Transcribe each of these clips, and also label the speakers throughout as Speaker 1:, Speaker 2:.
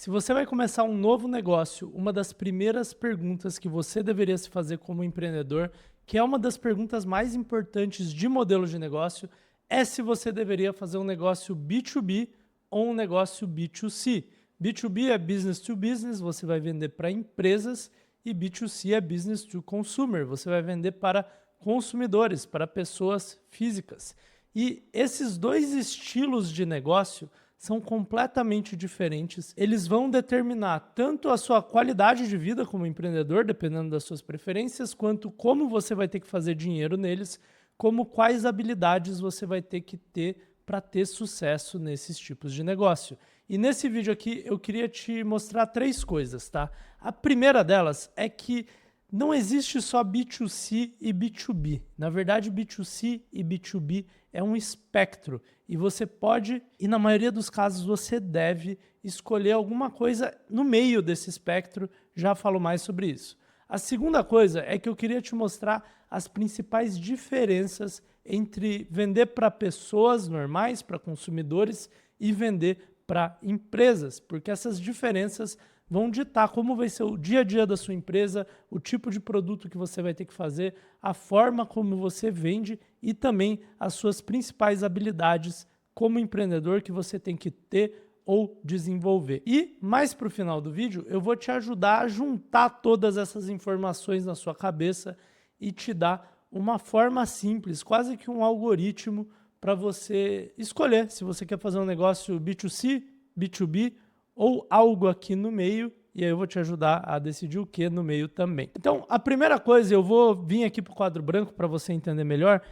Speaker 1: Se você vai começar um novo negócio, uma das primeiras perguntas que você deveria se fazer como empreendedor, que é uma das perguntas mais importantes de modelo de negócio, é se você deveria fazer um negócio B2B ou um negócio B2C. B2B é business to business, você vai vender para empresas, e B2C é business to consumer, você vai vender para consumidores, para pessoas físicas. E esses dois estilos de negócio são completamente diferentes. Eles vão determinar tanto a sua qualidade de vida como empreendedor, dependendo das suas preferências, quanto como você vai ter que fazer dinheiro neles, como quais habilidades você vai ter que ter para ter sucesso nesses tipos de negócio. E nesse vídeo aqui eu queria te mostrar três coisas, tá? A primeira delas é que não existe só B2C e B2B. Na verdade, B2C e B2B é um espectro e você pode, e na maioria dos casos você deve, escolher alguma coisa no meio desse espectro. Já falo mais sobre isso. A segunda coisa é que eu queria te mostrar as principais diferenças entre vender para pessoas normais, para consumidores, e vender para empresas, porque essas diferenças vão ditar como vai ser o dia a dia da sua empresa, o tipo de produto que você vai ter que fazer, a forma como você vende e também as suas principais habilidades como empreendedor que você tem que ter ou desenvolver. E mais para o final do vídeo, eu vou te ajudar a juntar todas essas informações na sua cabeça e te dar uma forma simples, quase que um algoritmo para você escolher se você quer fazer um negócio B2C, B2B ou algo aqui no meio, e aí eu vou te ajudar a decidir o que no meio também. Então, a primeira coisa, eu vou vir aqui para o quadro branco para você entender melhor.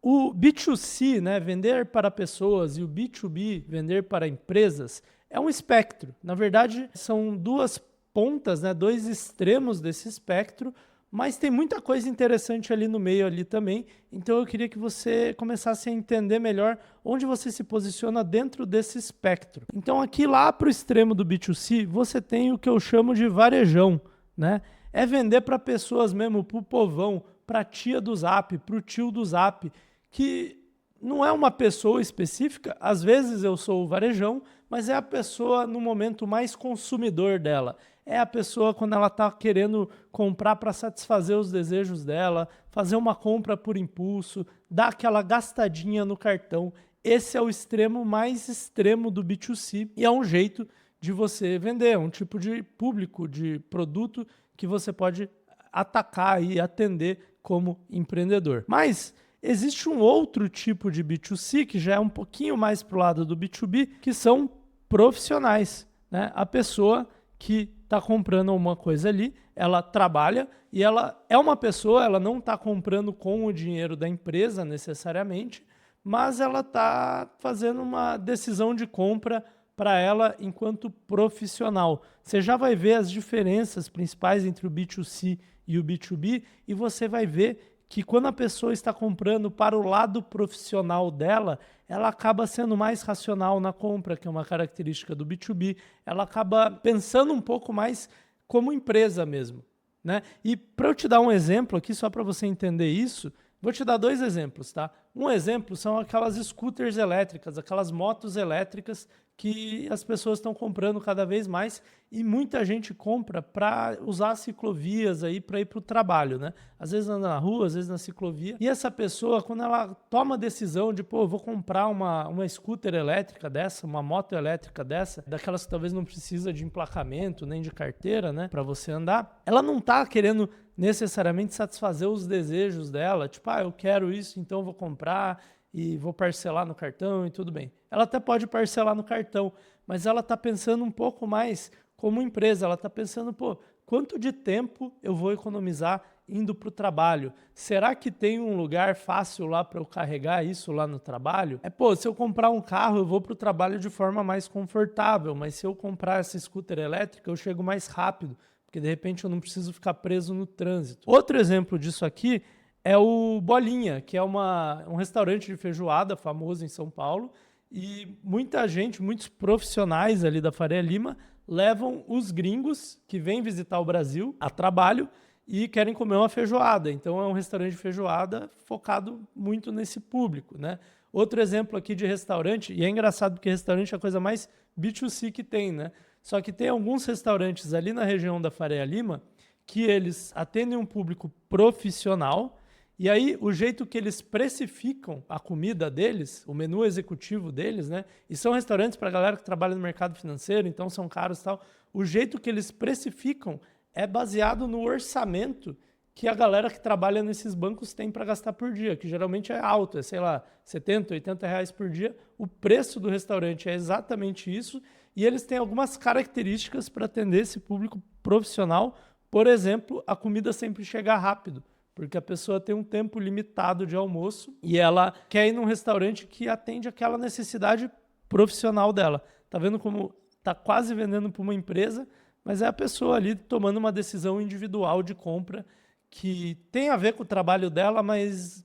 Speaker 1: O B2C, né, vender para pessoas, e o B2B, vender para empresas, é um espectro. Na verdade, são duas pontas, né, dois extremos desse espectro, mas tem muita coisa interessante ali no meio ali também, então eu queria que você começasse a entender melhor onde você se posiciona dentro desse espectro. Então aqui lá para o extremo do B2C, você tem o que eu chamo de varejão, né? É vender para pessoas mesmo, para o povão, para a tia do Zap, para o tio do Zap, que não é uma pessoa específica, às vezes eu sou o varejão, mas é a pessoa no momento mais consumidor dela. É a pessoa quando ela está querendo comprar para satisfazer os desejos dela, fazer uma compra por impulso, dar aquela gastadinha no cartão. Esse é o extremo mais extremo do B2C e é um jeito de você vender, é um tipo de público, de produto que você pode atacar e atender como empreendedor. Mas existe um outro tipo de B2C que já é um pouquinho mais para o lado do B2B, que são profissionais, né? A pessoa que está comprando uma coisa ali, ela trabalha e ela é uma pessoa, ela não está comprando com o dinheiro da empresa necessariamente, mas ela está fazendo uma decisão de compra para ela enquanto profissional. Você já vai ver as diferenças principais entre o B2C e o B2B e você vai ver que quando a pessoa está comprando para o lado profissional dela, ela acaba sendo mais racional na compra, que é uma característica do B2B, ela acaba pensando um pouco mais como empresa mesmo, né? E para eu te dar um exemplo aqui, só para você entender isso, vou te dar dois exemplos, tá? Um exemplo são aquelas scooters elétricas, aquelas motos elétricas que as pessoas estão comprando cada vez mais e muita gente compra para usar ciclovias aí para ir para o trabalho, né? Às vezes anda na rua, às vezes na ciclovia. E essa pessoa, quando ela toma a decisão de, pô, eu vou comprar uma scooter elétrica dessa, uma moto elétrica dessa, daquelas que talvez não precisa de emplacamento nem de carteira, né, para você andar, ela não tá querendo necessariamente satisfazer os desejos dela, tipo, eu quero isso, então eu vou comprar e vou parcelar no cartão e tudo bem. Ela até pode parcelar no cartão, mas ela está pensando um pouco mais como empresa, ela está pensando, pô, quanto de tempo eu vou economizar indo para o trabalho? Será que tem um lugar fácil lá para eu carregar isso lá no trabalho? Se eu comprar um carro, eu vou para o trabalho de forma mais confortável, mas se eu comprar essa scooter elétrica, eu chego mais rápido, porque de repente eu não preciso ficar preso no trânsito. Outro exemplo disso aqui é o Bolinha, que é um restaurante de feijoada famoso em São Paulo, e muita gente, muitos profissionais ali da Faria Lima, levam os gringos que vêm visitar o Brasil a trabalho e querem comer uma feijoada. Então é um restaurante de feijoada focado muito nesse público, né? Outro exemplo aqui de restaurante, e é engraçado porque restaurante é a coisa mais B2C que tem, né? Só que tem alguns restaurantes ali na região da Faria Lima que eles atendem um público profissional e aí o jeito que eles precificam a comida deles, o menu executivo deles, né? E são restaurantes para a galera que trabalha no mercado financeiro, então são caros e tal. O jeito que eles precificam é baseado no orçamento que a galera que trabalha nesses bancos tem para gastar por dia, que geralmente é alto, é, sei lá, 70, 80 reais por dia. O preço do restaurante é exatamente isso e eles têm algumas características para atender esse público profissional. Por exemplo, a comida sempre chega rápido, porque a pessoa tem um tempo limitado de almoço e ela quer ir num restaurante que atende aquela necessidade profissional dela. Tá vendo como tá quase vendendo para uma empresa, mas é a pessoa ali tomando uma decisão individual de compra que tem a ver com o trabalho dela, mas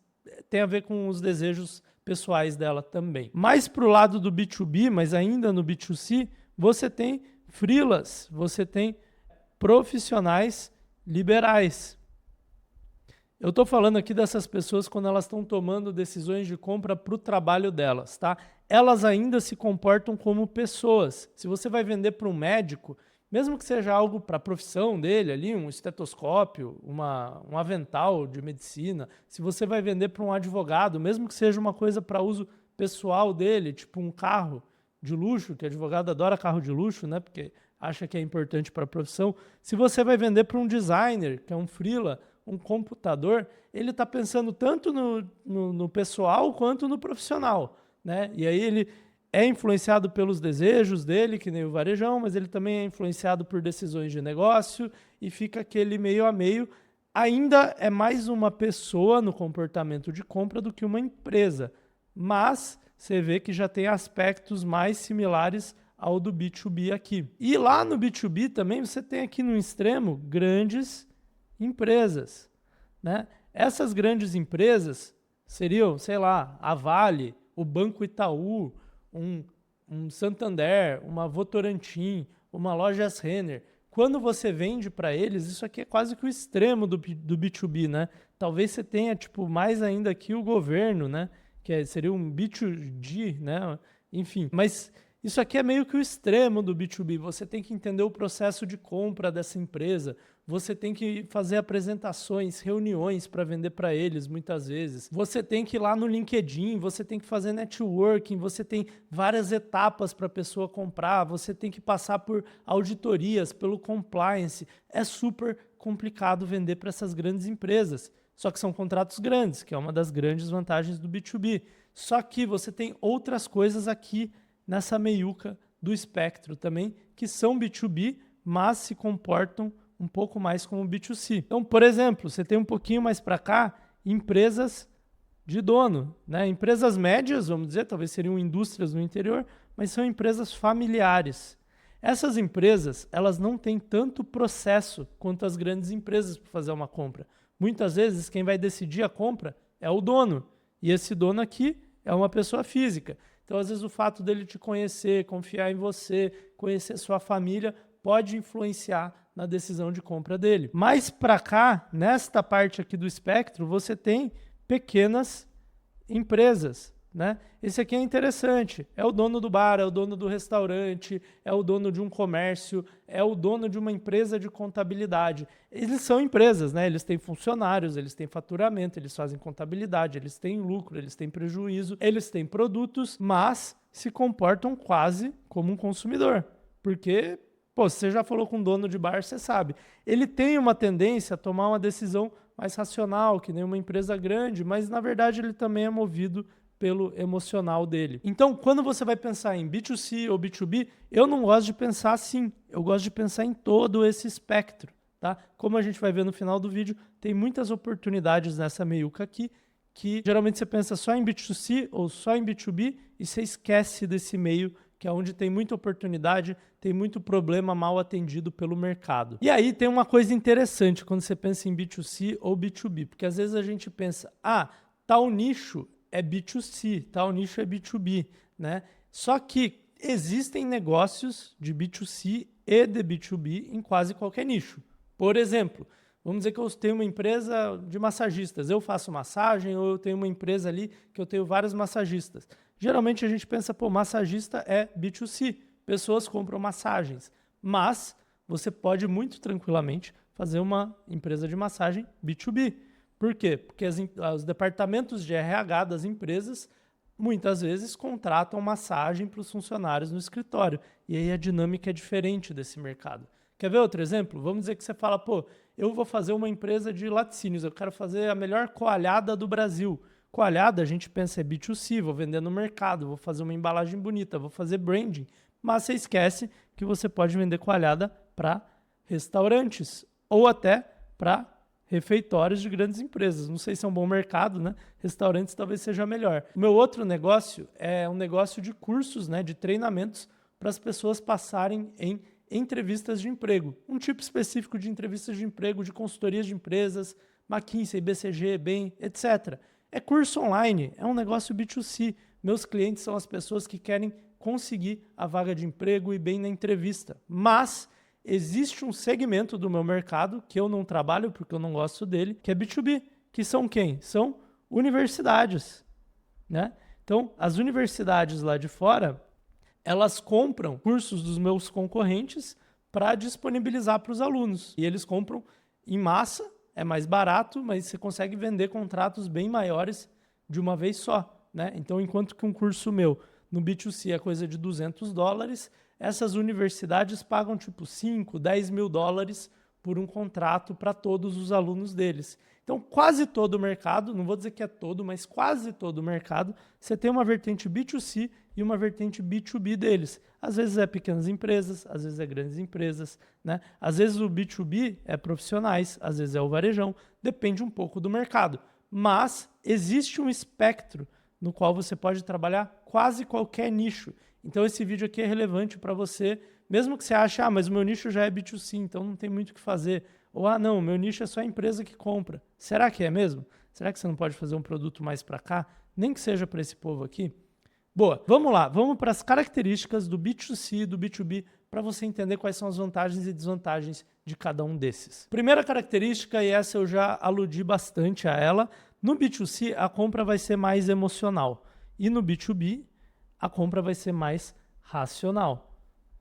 Speaker 1: tem a ver com os desejos pessoais dela também. Mais para o lado do B2B, mas ainda no B2C, você tem freelas, você tem profissionais liberais. Eu estou falando aqui dessas pessoas quando elas estão tomando decisões de compra para o trabalho delas, tá? Elas ainda se comportam como pessoas. Se você vai vender para um médico, mesmo que seja algo para a profissão dele ali, um estetoscópio, um avental de medicina, se você vai vender para um advogado, mesmo que seja uma coisa para uso pessoal dele, tipo um carro de luxo, que advogado adora carro de luxo, né? Porque acha que é importante para a profissão. Se você vai vender para um designer, que é um freela, um computador, ele está pensando tanto no pessoal quanto no profissional, né? E aí ele é influenciado pelos desejos dele, que nem o varejão, mas ele também é influenciado por decisões de negócio e fica aquele meio a meio. Ainda é mais uma pessoa no comportamento de compra do que uma empresa, mas você vê que já tem aspectos mais similares ao do B2B aqui. E lá no B2B também você tem aqui no extremo grandes empresas, né? Essas grandes empresas seriam, sei lá, a Vale, o Banco Itaú, um Santander, uma Votorantim, uma Lojas Renner. Quando você vende para eles, isso aqui é quase que o extremo do B2B, né? Talvez você tenha tipo mais ainda aqui o governo, né? Seria um B2G, né? Enfim, mas isso aqui é meio que o extremo do B2B. Você tem que entender o processo de compra dessa empresa. Você tem que fazer apresentações, reuniões para vender para eles muitas vezes. Você tem que ir lá no LinkedIn, você tem que fazer networking, você tem várias etapas para a pessoa comprar, você tem que passar por auditorias, pelo compliance. É super complicado vender para essas grandes empresas. Só que são contratos grandes, que é uma das grandes vantagens do B2B. Só que você tem outras coisas aqui nessa meiuca do espectro também, que são B2B, mas se comportam um pouco mais como B2C. Então, por exemplo, você tem um pouquinho mais para cá, empresas de dono, né? Empresas médias, vamos dizer, talvez seriam indústrias no interior, mas são empresas familiares. Essas empresas, elas não têm tanto processo quanto as grandes empresas para fazer uma compra. Muitas vezes, quem vai decidir a compra é o dono, e esse dono aqui é uma pessoa física. Então, às vezes, o fato dele te conhecer, confiar em você, conhecer sua família, pode influenciar na decisão de compra dele. Mais para cá, nesta parte aqui do espectro, você tem pequenas empresas, né? Esse aqui é interessante. É o dono do bar, é o dono do restaurante, é o dono de um comércio, é o dono de uma empresa de contabilidade. Eles são empresas, né? Eles têm funcionários, eles têm faturamento, eles fazem contabilidade, eles têm lucro, eles têm prejuízo, eles têm produtos, mas se comportam quase como um consumidor. Porque pô, você já falou com o dono de bar, você sabe. Ele tem uma tendência a tomar uma decisão mais racional, que nem uma empresa grande, mas na verdade ele também é movido pelo emocional dele. Então, quando você vai pensar em B2C ou B2B, eu não gosto de pensar assim. Eu gosto de pensar em todo esse espectro, tá? Como a gente vai ver no final do vídeo, tem muitas oportunidades nessa meiuca aqui, que geralmente você pensa só em B2C ou só em B2B e você esquece desse meio, que é onde tem muita oportunidade, tem muito problema mal atendido pelo mercado. E aí tem uma coisa interessante quando você pensa em B2C ou B2B, porque às vezes a gente pensa, tal nicho é B2C, tal nicho é B2B, né? Só que existem negócios de B2C e de B2B em quase qualquer nicho. Por exemplo, vamos dizer que eu tenho uma empresa de massagistas, eu faço massagem, ou eu tenho uma empresa ali que eu tenho vários massagistas. Geralmente a gente pensa, massagista é B2C, pessoas compram massagens. Mas você pode muito tranquilamente fazer uma empresa de massagem B2B. Por quê? Porque os departamentos de RH das empresas muitas vezes contratam massagem para os funcionários no escritório. E aí a dinâmica é diferente desse mercado. Quer ver outro exemplo? Vamos dizer que você fala, pô, eu vou fazer uma empresa de laticínios, eu quero fazer a melhor coalhada do Brasil. Coalhada, a gente pensa é B2C, vou vender no mercado, vou fazer uma embalagem bonita, vou fazer branding. Mas você esquece que você pode vender coalhada para restaurantes ou até para refeitórios de grandes empresas. Não sei se é um bom mercado, né? Restaurantes talvez seja melhor. O meu outro negócio é um negócio de cursos, né, de treinamentos para as pessoas passarem em entrevistas de emprego. Um tipo específico de entrevistas de emprego, de consultorias de empresas, McKinsey, BCG, BEM, etc. É curso online, é um negócio B2C. Meus clientes são as pessoas que querem conseguir a vaga de emprego e bem na entrevista. Mas existe um segmento do meu mercado que eu não trabalho porque eu não gosto dele, que é B2B, que são quem? São universidades, né? Então, as universidades lá de fora, elas compram cursos dos meus concorrentes para disponibilizar para os alunos. E eles compram em massa, é mais barato, mas você consegue vender contratos bem maiores de uma vez só, né? Então, enquanto que um curso meu no B2C é coisa de $200, essas universidades pagam tipo 5, 10 mil dólares por um contrato para todos os alunos deles. Então, quase todo o mercado, não vou dizer que é todo, mas quase todo o mercado, você tem uma vertente B2C e uma vertente B2B deles. Às vezes é pequenas empresas, às vezes é grandes empresas, né? Às vezes o B2B é profissionais, às vezes é o varejão, depende um pouco do mercado. Mas existe um espectro no qual você pode trabalhar quase qualquer nicho. Então esse vídeo aqui é relevante para você, mesmo que você ache, mas o meu nicho já é B2C, então não tem muito o que fazer. Ou, não, o meu nicho é só a empresa que compra. Será que é mesmo? Será que você não pode fazer um produto mais para cá? Nem que seja para esse povo aqui? Boa, vamos lá. Vamos para as características do B2C e do B2B para você entender quais são as vantagens e desvantagens de cada um desses. Primeira característica, e essa eu já aludi bastante a ela, no B2C a compra vai ser mais emocional e no B2B a compra vai ser mais racional.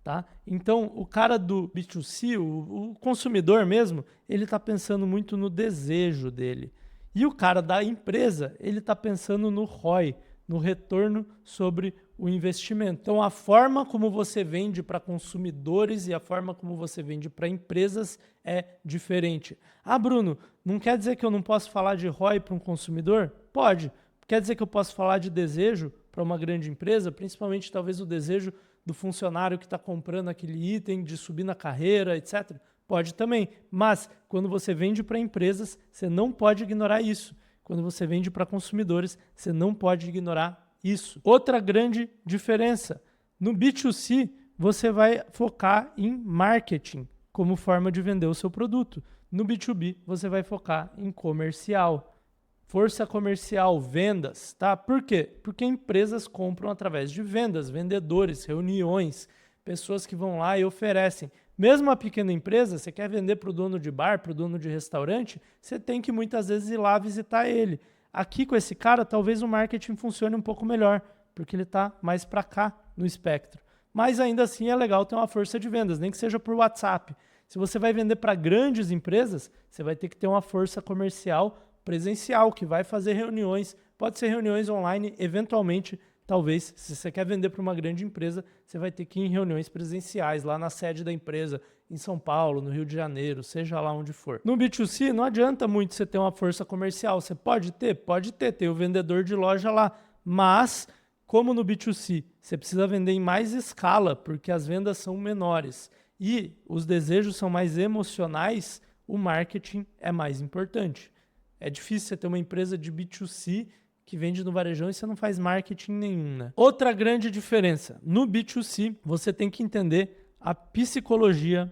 Speaker 1: Tá? Então, o cara do B2C, o consumidor mesmo, ele está pensando muito no desejo dele. E o cara da empresa, ele está pensando no ROI, no retorno sobre o investimento. Então, a forma como você vende para consumidores e a forma como você vende para empresas é diferente. Bruno, não quer dizer que eu não posso falar de ROI para um consumidor? Pode. Quer dizer que eu posso falar de desejo para uma grande empresa, principalmente talvez o desejo do funcionário que está comprando aquele item, de subir na carreira, etc. Pode também, mas quando você vende para empresas, você não pode ignorar isso. Quando você vende para consumidores, você não pode ignorar isso. Outra grande diferença, no B2C, você vai focar em marketing como forma de vender o seu produto. No B2B, você vai focar em comercial. Força comercial, vendas, tá? Por quê? Porque empresas compram através de vendas, vendedores, reuniões, pessoas que vão lá e oferecem. Mesmo a pequena empresa, você quer vender para o dono de bar, para o dono de restaurante, você tem que muitas vezes ir lá visitar ele. Aqui com esse cara, talvez o marketing funcione um pouco melhor, porque ele está mais para cá no espectro. Mas ainda assim é legal ter uma força de vendas, nem que seja por WhatsApp. Se você vai vender para grandes empresas, você vai ter que ter uma força comercial presencial, que vai fazer reuniões, pode ser reuniões online, eventualmente, talvez, se você quer vender para uma grande empresa, você vai ter que ir em reuniões presenciais, lá na sede da empresa, em São Paulo, no Rio de Janeiro, seja lá onde for. No B2C, não adianta muito você ter uma força comercial, você pode ter, tem o vendedor de loja lá, mas, como no B2C, você precisa vender em mais escala, porque as vendas são menores, e os desejos são mais emocionais, o marketing é mais importante. É difícil você ter uma empresa de B2C que vende no varejão e você não faz marketing nenhum, né? Outra grande diferença. No B2C, você tem que entender a psicologia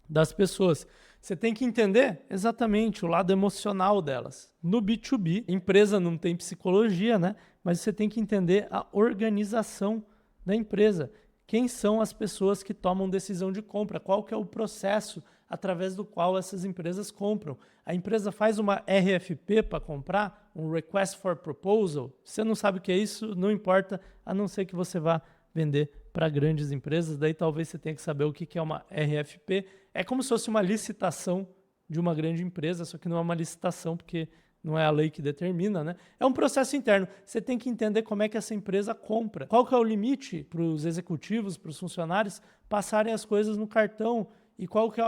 Speaker 1: das pessoas. Você tem que entender exatamente o lado emocional delas. No B2B, a empresa não tem psicologia, né? Mas você tem que entender a organização da empresa. Quem são as pessoas que tomam decisão de compra? Qual que é o processo através do qual essas empresas compram? A empresa faz uma RFP para comprar, um Request for Proposal. Você não sabe o que é isso, não importa, a não ser que você vá vender para grandes empresas, daí talvez você tenha que saber o que é uma RFP. É como se fosse uma licitação de uma grande empresa, só que não é uma licitação, porque não é a lei que determina, né? É um processo interno. Você tem que entender como é que essa empresa compra. Qual que é o limite para os executivos, para os funcionários passarem as coisas no cartão e qual que é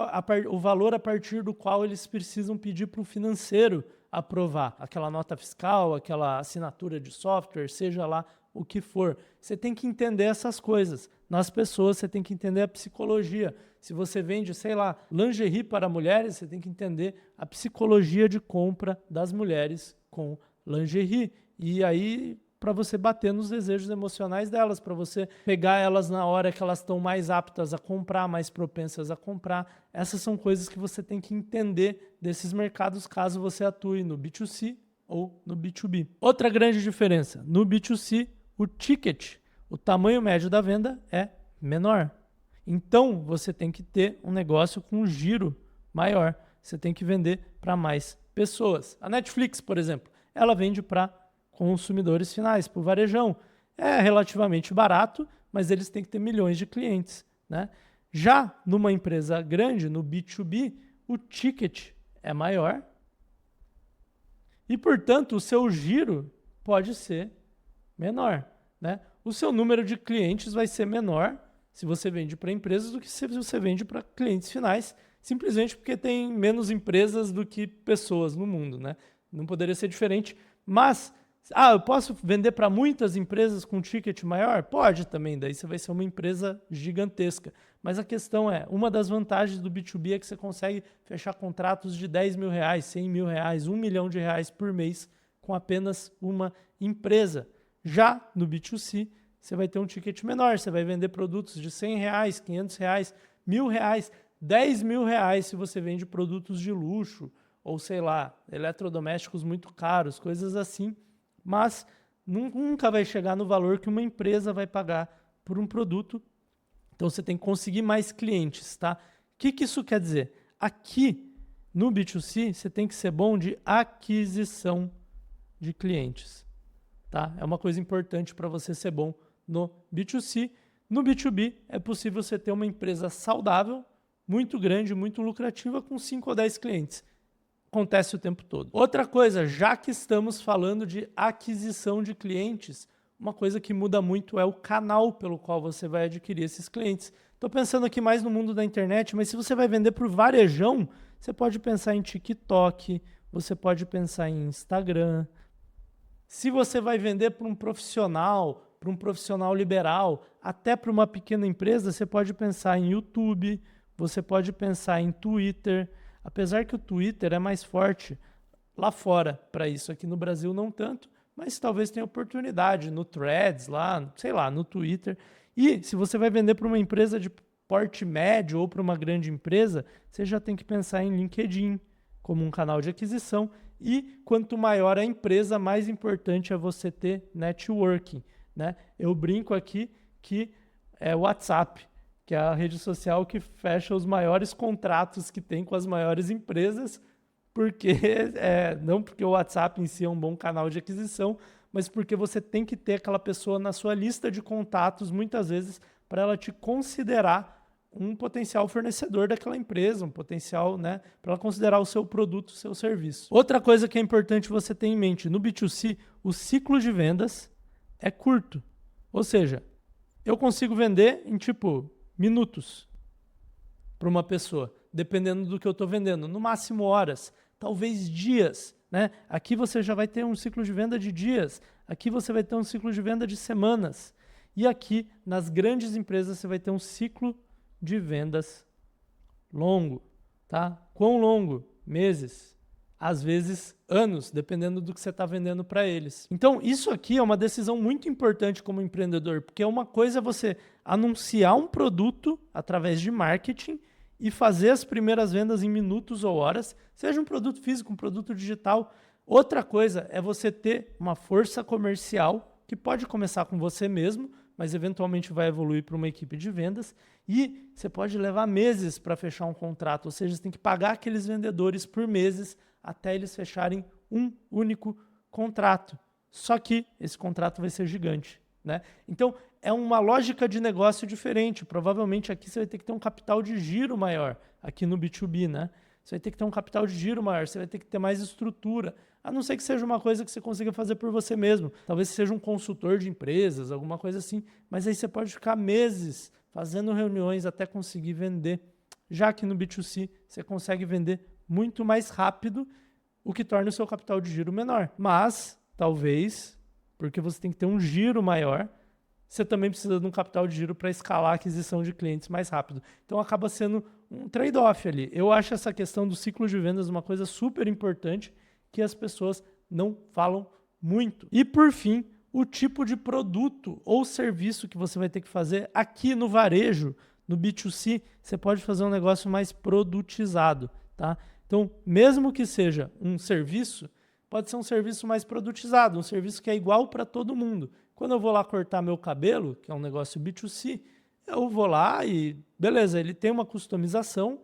Speaker 1: o valor a partir do qual eles precisam pedir para o financeiro aprovar. Aquela nota fiscal, aquela assinatura de software, seja lá o que for. Você tem que entender essas coisas. Nas pessoas, você tem que entender a psicologia. Se você vende, sei lá, lingerie para mulheres, você tem que entender a psicologia de compra das mulheres com lingerie. E aí, para você bater nos desejos emocionais delas, para você pegar elas na hora que elas estão mais aptas a comprar, mais propensas a comprar. Essas são coisas que você tem que entender desses mercados, caso você atue no B2C ou no B2B. Outra grande diferença, no B2C, o ticket, o tamanho médio da venda é menor. Então, você tem que ter um negócio com um giro maior. Você tem que vender para mais pessoas. A Netflix, por exemplo, ela vende para consumidores finais, para o varejão. É relativamente barato, mas eles têm que ter milhões de clientes, né? Já numa empresa grande, no B2B, o ticket é maior e, portanto, o seu giro pode ser menor, né? O seu número de clientes vai ser menor se você vende para empresas do que se você vende para clientes finais, simplesmente porque tem menos empresas do que pessoas no mundo, né? Não poderia ser diferente, mas eu posso vender para muitas empresas com ticket maior? Pode também, daí você vai ser uma empresa gigantesca. Mas a questão é, uma das vantagens do B2B é que você consegue fechar contratos de 10 mil reais, 100 mil reais, 1 milhão de reais por mês com apenas uma empresa. Já no B2C, você vai ter um ticket menor, você vai vender produtos de 100 reais, 500 reais, 1.000 reais, 10 mil reais se você vende produtos de luxo, ou sei lá, eletrodomésticos muito caros, coisas assim, mas nunca vai chegar no valor que uma empresa vai pagar por um produto. Então você tem que conseguir mais clientes, tá? O que isso quer dizer? Aqui no B2C, você tem que ser bom de aquisição de clientes, tá? É uma coisa importante para você ser bom no B2C. No B2B, é possível você ter uma empresa saudável, muito grande, muito lucrativa, com 5 ou 10 clientes. Acontece o tempo todo. Outra coisa, já que estamos falando de aquisição de clientes, uma coisa que muda muito é o canal pelo qual você vai adquirir esses clientes. Estou pensando aqui mais no mundo da internet, mas se você vai vender por varejão, você pode pensar em TikTok, você pode pensar em Instagram. Se você vai vender para um profissional liberal, até para uma pequena empresa, você pode pensar em YouTube, você pode pensar em Twitter, apesar que o Twitter é mais forte lá fora para isso, aqui no Brasil não tanto, mas talvez tenha oportunidade no Threads, lá, sei lá, no Twitter. E se você vai vender para uma empresa de porte médio ou para uma grande empresa, você já tem que pensar em LinkedIn como um canal de aquisição. E quanto maior a empresa, mais importante é você ter networking, né? Eu brinco aqui que é o WhatsApp, que é a rede social que fecha os maiores contratos que tem com as maiores empresas, porque não porque o WhatsApp em si é um bom canal de aquisição, mas porque você tem que ter aquela pessoa na sua lista de contatos, muitas vezes, para ela te considerar um potencial fornecedor daquela empresa, um potencial, né, para ela considerar o seu produto, o seu serviço. Outra coisa que é importante você ter em mente, no B2C, o ciclo de vendas é curto. Ou seja, eu consigo vender em minutos para uma pessoa, dependendo do que eu estou vendendo, no máximo horas, talvez dias, né? Aqui você já vai ter um ciclo de venda de dias, aqui você vai ter um ciclo de venda de semanas, e aqui nas grandes empresas você vai ter um ciclo de vendas longo, tá? Quão longo? Meses, às vezes anos, dependendo do que você está vendendo para eles. Então, isso aqui é uma decisão muito importante como empreendedor, porque uma coisa é você anunciar um produto através de marketing e fazer as primeiras vendas em minutos ou horas, seja um produto físico, um produto digital. Outra coisa é você ter uma força comercial que pode começar com você mesmo, mas eventualmente vai evoluir para uma equipe de vendas, e você pode levar meses para fechar um contrato, ou seja, você tem que pagar aqueles vendedores por meses até eles fecharem um único contrato. Só que esse contrato vai ser gigante, né? Então, é uma lógica de negócio diferente. Provavelmente aqui você vai ter que ter um capital de giro maior, aqui no B2B, né? Você vai ter que ter um capital de giro maior, você vai ter que ter mais estrutura, a não ser que seja uma coisa que você consiga fazer por você mesmo. Talvez seja um consultor de empresas, alguma coisa assim, mas aí você pode ficar meses fazendo reuniões até conseguir vender. Já que no B2C você consegue vender muito mais rápido, o que torna o seu capital de giro menor. Mas, talvez, porque você tem que ter um giro maior, você também precisa de um capital de giro para escalar a aquisição de clientes mais rápido. Então acaba sendo um trade-off ali. Eu acho essa questão do ciclo de vendas uma coisa super importante que as pessoas não falam muito. E por fim, o tipo de produto ou serviço que você vai ter que fazer aqui no varejo, no B2C, você pode fazer um negócio mais produtizado, tá? Então, mesmo que seja um serviço, pode ser um serviço mais produtizado, um serviço que é igual para todo mundo. Quando eu vou lá cortar meu cabelo, que é um negócio B2C, eu vou lá e, beleza, ele tem uma customização,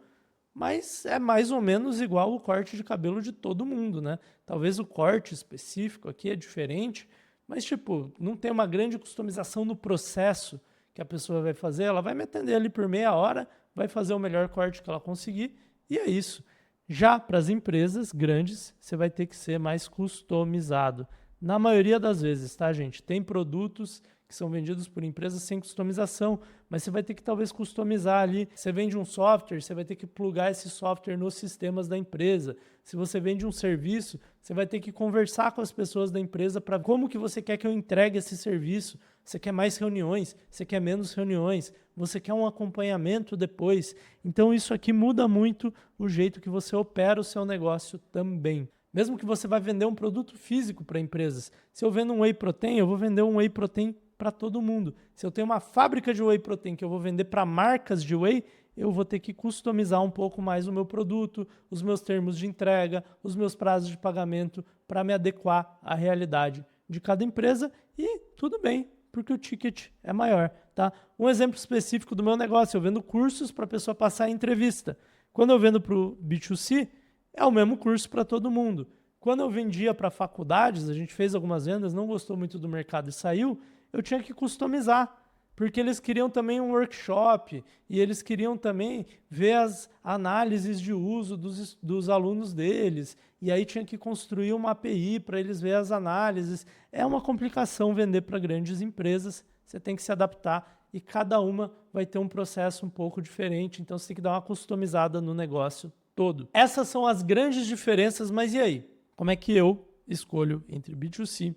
Speaker 1: mas é mais ou menos igual o corte de cabelo de todo mundo, né? Talvez o corte específico aqui é diferente, mas, tipo, não tem uma grande customização no processo que a pessoa vai fazer. Ela vai me atender ali por meia hora, vai fazer o melhor corte que ela conseguir, e é isso. Já para as empresas grandes, você vai ter que ser mais customizado. Na maioria das vezes, tá, gente? Tem produtos que são vendidos por empresas sem customização, mas você vai ter que talvez customizar ali. Você vende um software, você vai ter que plugar esse software nos sistemas da empresa. Se você vende um serviço, você vai ter que conversar com as pessoas da empresa para como que você quer que eu entregue esse serviço. Você quer mais reuniões? Você quer menos reuniões? Você quer um acompanhamento depois? Então isso aqui muda muito o jeito que você opera o seu negócio também. Mesmo que você vai vender um produto físico para empresas. Se eu vendo um whey protein, eu vou vender um whey protein para todo mundo. Se eu tenho uma fábrica de whey protein que eu vou vender para marcas de whey, eu vou ter que customizar um pouco mais o meu produto, os meus termos de entrega, os meus prazos de pagamento para me adequar à realidade de cada empresa e tudo bem, porque o ticket é maior, tá? Um exemplo específico do meu negócio, eu vendo cursos para a pessoa passar em entrevista. Quando eu vendo para o B2C, é o mesmo curso para todo mundo. Quando eu vendia para faculdades, a gente fez algumas vendas, não gostou muito do mercado e saiu, eu tinha que customizar, porque eles queriam também um workshop e eles queriam também ver as análises de uso dos alunos deles. E aí tinha que construir uma API para eles ver as análises. É uma complicação vender para grandes empresas, você tem que se adaptar e cada uma vai ter um processo um pouco diferente, então você tem que dar uma customizada no negócio todo. Essas são as grandes diferenças, mas e aí? Como é que eu escolho entre B2C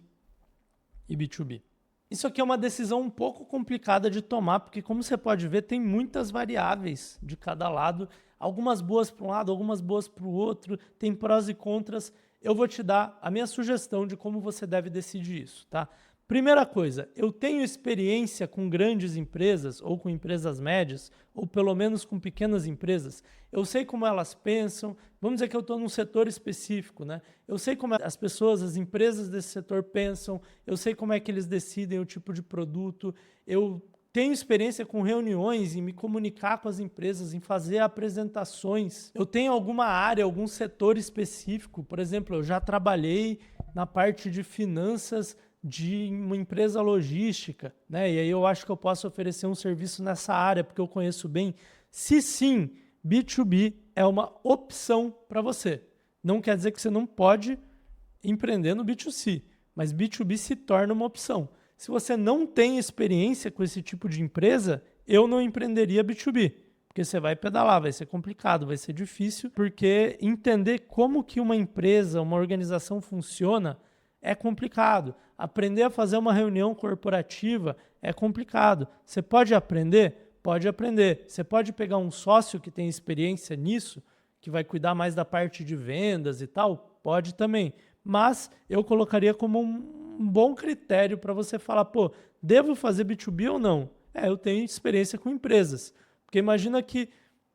Speaker 1: e B2B? Isso aqui é uma decisão um pouco complicada de tomar, porque como você pode ver, tem muitas variáveis de cada lado, algumas boas para um lado, algumas boas para o outro, tem prós e contras. Eu vou te dar a minha sugestão de como você deve decidir isso, tá? Primeira coisa, eu tenho experiência com grandes empresas ou com empresas médias, ou pelo menos com pequenas empresas. Eu sei como elas pensam, vamos dizer que eu estou num setor específico, né? Eu sei como as pessoas, as empresas desse setor pensam, eu sei como é que eles decidem o tipo de produto, eu tenho experiência com reuniões, em me comunicar com as empresas, em fazer apresentações. Eu tenho alguma área, algum setor específico, por exemplo, eu já trabalhei na parte de finanças de uma empresa logística, né? E aí eu acho que eu posso oferecer um serviço nessa área, porque eu conheço bem. Se sim, B2B é uma opção para você. Não quer dizer que você não pode empreender no B2C, mas B2B se torna uma opção. Se você não tem experiência com esse tipo de empresa, eu não empreenderia B2B, porque você vai pedalar, vai ser complicado, vai ser difícil, porque entender como que uma empresa, uma organização funciona é complicado. Aprender a fazer uma reunião corporativa é complicado. Você pode aprender? Pode aprender. Você pode pegar um sócio que tem experiência nisso, que vai cuidar mais da parte de vendas e tal? Pode também. Mas eu colocaria como um bom critério para você falar, pô, devo fazer B2B ou não? Eu tenho experiência com empresas. Porque imagina que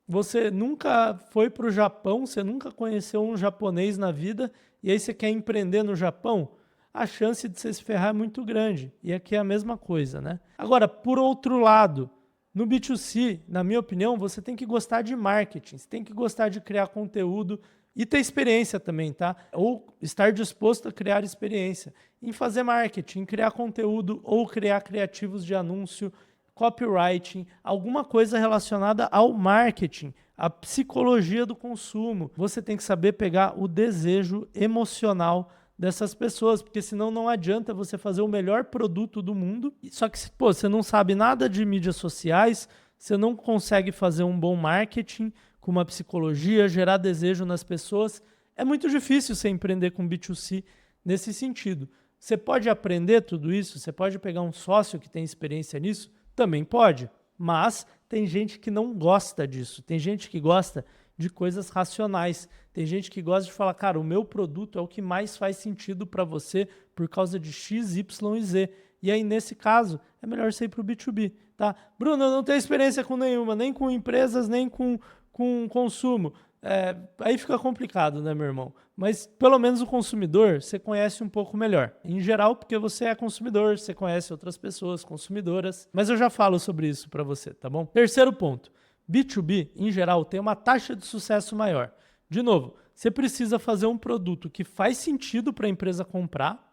Speaker 1: você nunca foi para o Japão, você nunca conheceu um japonês na vida, e aí você quer empreender no Japão, a chance de você se ferrar é muito grande. E aqui é a mesma coisa, né? Agora, por outro lado, no B2C, na minha opinião, você tem que gostar de marketing, você tem que gostar de criar conteúdo, E ter experiência também, tá? Ou estar disposto a criar experiência em fazer marketing, em criar conteúdo ou criar criativos de anúncio, copywriting, alguma coisa relacionada ao marketing, à psicologia do consumo. Você tem que saber pegar o desejo emocional dessas pessoas, porque senão não adianta você fazer o melhor produto do mundo, só que você não sabe nada de mídias sociais, você não consegue fazer um bom marketing com uma psicologia, gerar desejo nas pessoas. É muito difícil você empreender com B2C nesse sentido. Você pode aprender tudo isso? Você pode pegar um sócio que tem experiência nisso? Também pode, mas tem gente que não gosta disso. Tem gente que gosta de coisas racionais. Tem gente que gosta de falar, cara, o meu produto é o que mais faz sentido para você por causa de X, Y e Z. E aí, nesse caso, é melhor você ir para o B2B, tá? Bruno, eu não tenho experiência com nenhuma, nem com empresas, nem com consumo. Aí fica complicado, né, meu irmão? Mas pelo menos o consumidor você conhece um pouco melhor. Em geral, porque você é consumidor, você conhece outras pessoas consumidoras. Mas eu já falo sobre isso para você, tá bom? Terceiro ponto. B2B, em geral, tem uma taxa de sucesso maior. De novo, você precisa fazer um produto que faz sentido para a empresa comprar,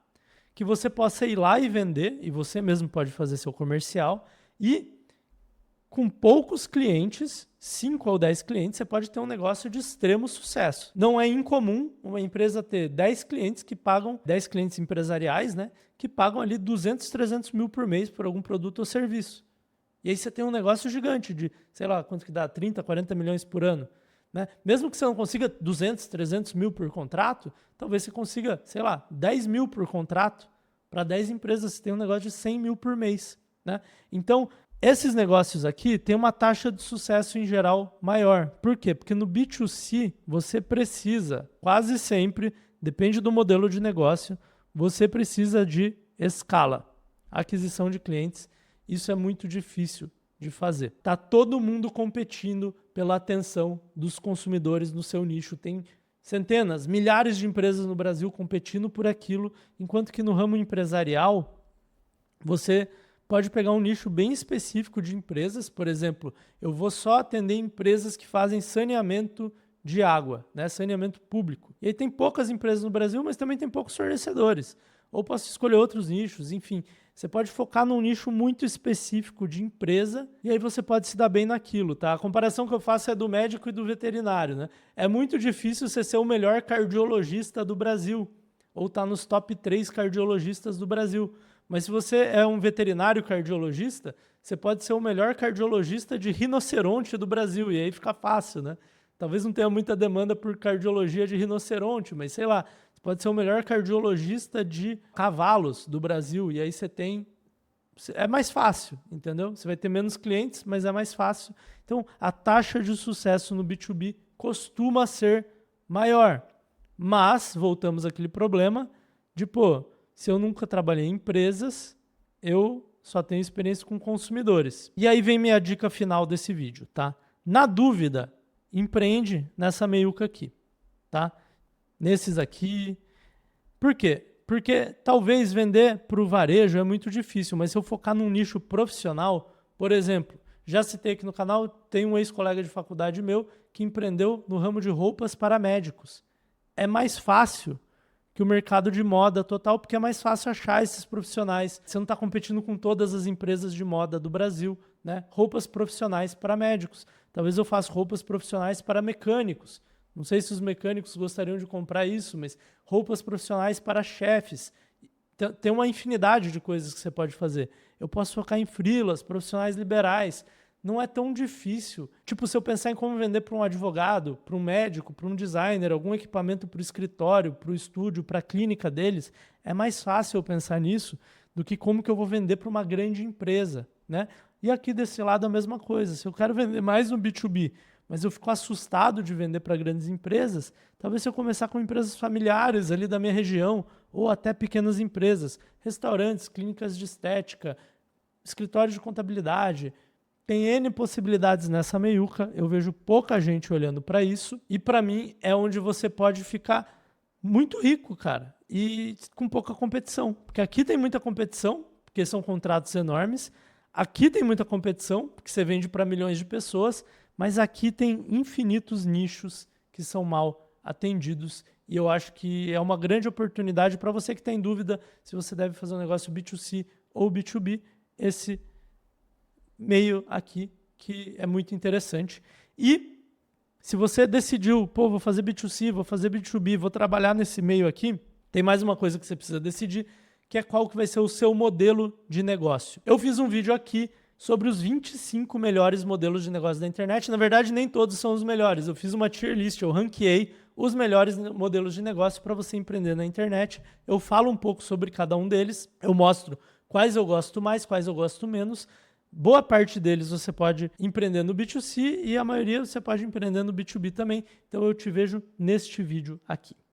Speaker 1: que você possa ir lá e vender, e você mesmo pode fazer seu comercial, e com poucos clientes, 5 ou 10 clientes, você pode ter um negócio de extremo sucesso. Não é incomum uma empresa ter 10 clientes que pagam, 10 clientes empresariais, né, que pagam ali 200, 300 mil por mês por algum produto ou serviço. E aí você tem um negócio gigante de, sei lá, quanto que dá? 30, 40 milhões por ano. Né? Mesmo que você não consiga 200, 300 mil por contrato, talvez você consiga, sei lá, 10 mil por contrato. Para 10 empresas você tem um negócio de 100 mil por mês. Né? Então, esses negócios aqui têm uma taxa de sucesso em geral maior. Por quê? Porque no B2C você precisa, quase sempre, depende do modelo de negócio, você precisa de escala, aquisição de clientes. Isso é muito difícil de fazer. Tá todo mundo competindo pela atenção dos consumidores no seu nicho. Tem centenas, milhares de empresas no Brasil competindo por aquilo, enquanto que no ramo empresarial você pode pegar um nicho bem específico de empresas. Por exemplo, eu vou só atender empresas que fazem saneamento de água, né? Saneamento público. E aí tem poucas empresas no Brasil, mas também tem poucos fornecedores. Ou posso escolher outros nichos, enfim. Você pode focar num nicho muito específico de empresa e aí você pode se dar bem naquilo, tá? A comparação que eu faço é do médico e do veterinário, né? É muito difícil você ser o melhor cardiologista do Brasil ou estar nos top 3 cardiologistas do Brasil. Mas se você é um veterinário cardiologista, você pode ser o melhor cardiologista de rinoceronte do Brasil e aí fica fácil, né? Talvez não tenha muita demanda por cardiologia de rinoceronte, mas sei lá, você pode ser o melhor cardiologista de cavalos do Brasil e aí você tem... É mais fácil, entendeu? Você vai ter menos clientes, mas é mais fácil. Então, a taxa de sucesso no B2B costuma ser maior. Mas, voltamos àquele problema de, se eu nunca trabalhei em empresas, eu só tenho experiência com consumidores. E aí vem minha dica final desse vídeo, tá? Na dúvida, empreende nessa meiuca aqui, tá? Nesses aqui. Por quê? Porque talvez vender para o varejo é muito difícil, mas se eu focar num nicho profissional, por exemplo, já citei aqui no canal, tem um ex-colega de faculdade meu que empreendeu no ramo de roupas para médicos. É mais fácil que o mercado de moda total, porque é mais fácil achar esses profissionais. Você não está competindo com todas as empresas de moda do Brasil, né? Roupas profissionais para médicos. Talvez eu faça roupas profissionais para mecânicos. Não sei se os mecânicos gostariam de comprar isso, mas roupas profissionais para chefes. Tem uma infinidade de coisas que você pode fazer. Eu posso focar em freelas, profissionais liberais. Não é tão difícil. Tipo, se eu pensar em como vender para um advogado, para um médico, para um designer, algum equipamento para o escritório, para o estúdio, para a clínica deles, é mais fácil eu pensar nisso do que como que eu vou vender para uma grande empresa, né? E aqui desse lado a mesma coisa. Se eu quero vender mais no B2B, mas eu fico assustado de vender para grandes empresas, talvez se eu começar com empresas familiares ali da minha região, ou até pequenas empresas, restaurantes, clínicas de estética, escritórios de contabilidade. Tem N possibilidades nessa meiuca, eu vejo pouca gente olhando para isso, e para mim é onde você pode ficar muito rico, cara, e com pouca competição. Porque aqui tem muita competição, porque são contratos enormes, aqui tem muita competição, porque você vende para milhões de pessoas, mas aqui tem infinitos nichos que são mal atendidos. E eu acho que é uma grande oportunidade para você que está em dúvida se você deve fazer um negócio B2C ou B2B, esse meio aqui que é muito interessante. E se você decidiu, pô, vou fazer B2C, vou fazer B2B, vou trabalhar nesse meio aqui, tem mais uma coisa que você precisa decidir, que é qual que vai ser o seu modelo de negócio. Eu fiz um vídeo aqui sobre os 25 melhores modelos de negócio da internet. Na verdade, nem todos são os melhores. Eu fiz uma tier list, eu ranqueei os melhores modelos de negócio para você empreender na internet. Eu falo um pouco sobre cada um deles, eu mostro quais eu gosto mais, quais eu gosto menos. Boa parte deles você pode empreender no B2C e a maioria você pode empreender no B2B também. Então eu te vejo neste vídeo aqui.